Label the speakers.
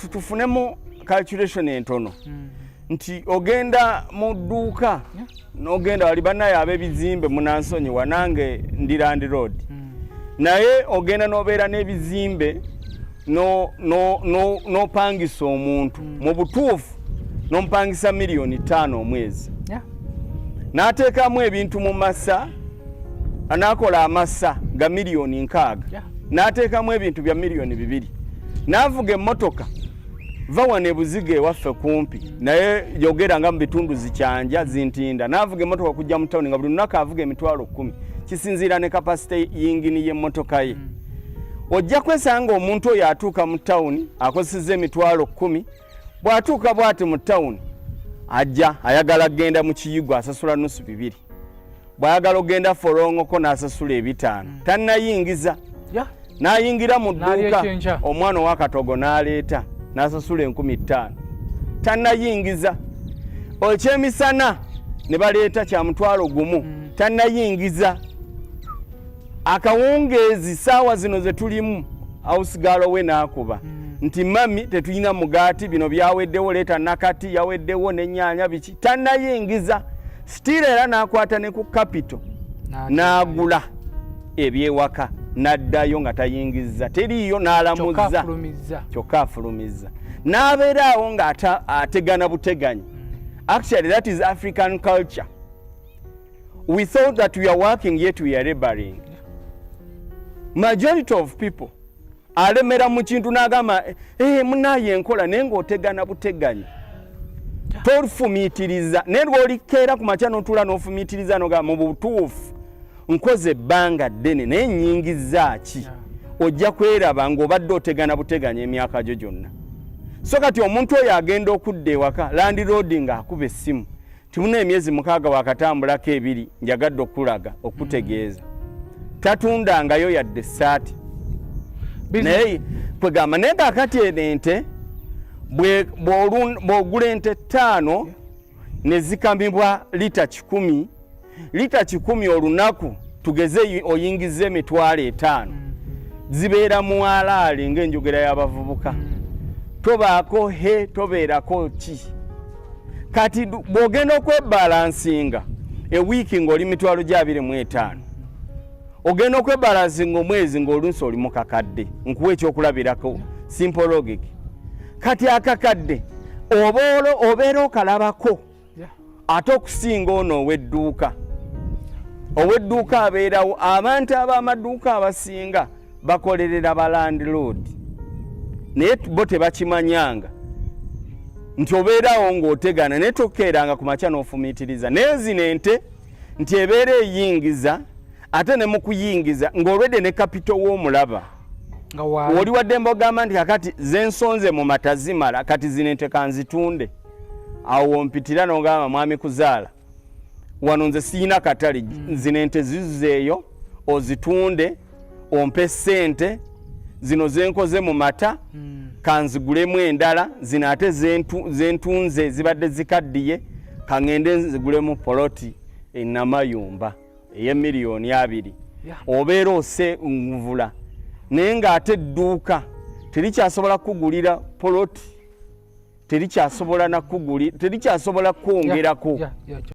Speaker 1: tufunemu calculation entono nti ogenda mu dduuka n'ogenda wali bannaye ab'ebizimbe munansonyi wanange ndi Land Road naye ogenda n'obeera n'ebizimbe n'opangisa omuntu mu butuufu n'omupangisa $5,000,000 omwezi n'ateekamu ebintu mu masa anaakola amasa ga $6,000,000 n'ateekamu ebintu bya $2,000,000 n'avuga emmotoka va wano ebuziga ewaffe kumpi naye yogera nga mu bitundu zikyanja zintinda n'avuga emmotoka kujja mu tawuni nga buli lunaku avuga $10,000 kisinziira ne kapasite yingini y'emmotoka ye ojja kwesanga omuntu oyo atuuka mu tawuni akozesezza $10,000 bw'atuuka bw'ati mu tawuni ajja ayagala genda mu kiyigwa asasula $2,000 bw'ayagala ogenda Forongoko n'asasula $5,000 tannayingiza n'ayingira mu dduuka omwana ow'akatogo n'aleeta n'asasula $5,000 tannayingiza ekyemisana ne baleeta kya $1,000 tannayingiza akawungeezi saawa zino ze tulimu awusigalo we n'akuba nti mami tetulina mugaati bino byaweddewo leeta nakati yaweddewo n'ennyaanya biki tannayingiza sitira era n'akwata ne ku kapito n'agula ebyewaka n'addayo nga tayingiza teriiyo n'alamuzza kyokka afulumizza n'abeeraawo nga ategana buteganyi. Actually that is African culture. We thought that we are working yet we are laboring. Majority of people alemera mu kintu n'agamba munaye enkola naye ng'otegana buteganyi tofumiitiriza naye lw'olikeera ku makya n'otuula n'ofumiitiriza n'ogamba mu butuufu nkoze ebbanga ddene naye nnyingizza ki ojja kweraba ng'obadde otegana buteganyi emyaka gyo gyonna. So kati omuntu oyo agenda okudda ewaka Land Road ng'akuba essimu timuna emyezi 6 wakatambulako 2 njagadde okulaga okutegeeza tatundangayo yadde essaati naye kwegamba naye kakati ente bw'ogula ente 5 ne zikamibwa lita 10 olunaku tugeze oyingize $5,000 zibeera mu alaali ng'enjogera y'abavubuka tobaako tobeerako ki kati bw'ogenda okwebalansinga ewiiki ng'oli $25,000 ogenda okwebalansinga omwezi ng'olunsi oli mu kakadde nkuwa ekyokulabirako simple logic kati akakadde obeera okalabako ate okusinga ono ow'edduuka abeerawo abantu ab'amaduuka abasinga bakolerera ba Land Road naye bo tebakimanyanga nti obeerawo ng'otegana naye tokeeranga ku makya n'ofumiitiriza naye zino ente nti ebeera eyingiza ate ne mu kuyingiza ng'olwedde ne kapito w'omulaba oli wadde mbogamba nti kakati zensonze mu mata zimala kati zino ente kanzitunde awo wompitira n'ogamba mwami kuzaala wano nze siina katale zino ente zizeeyo ozitunde ompe ssente zino zenkoze mu mata kanzigulemu endala zino ate zentunze zibadde zikaddiye kaŋŋende nzigulemu poloti enamayumba $2,000,000 obeera ose nvula naye ng'ate edduuka terikyasobola kugulira poloti terikyasobola kwongerako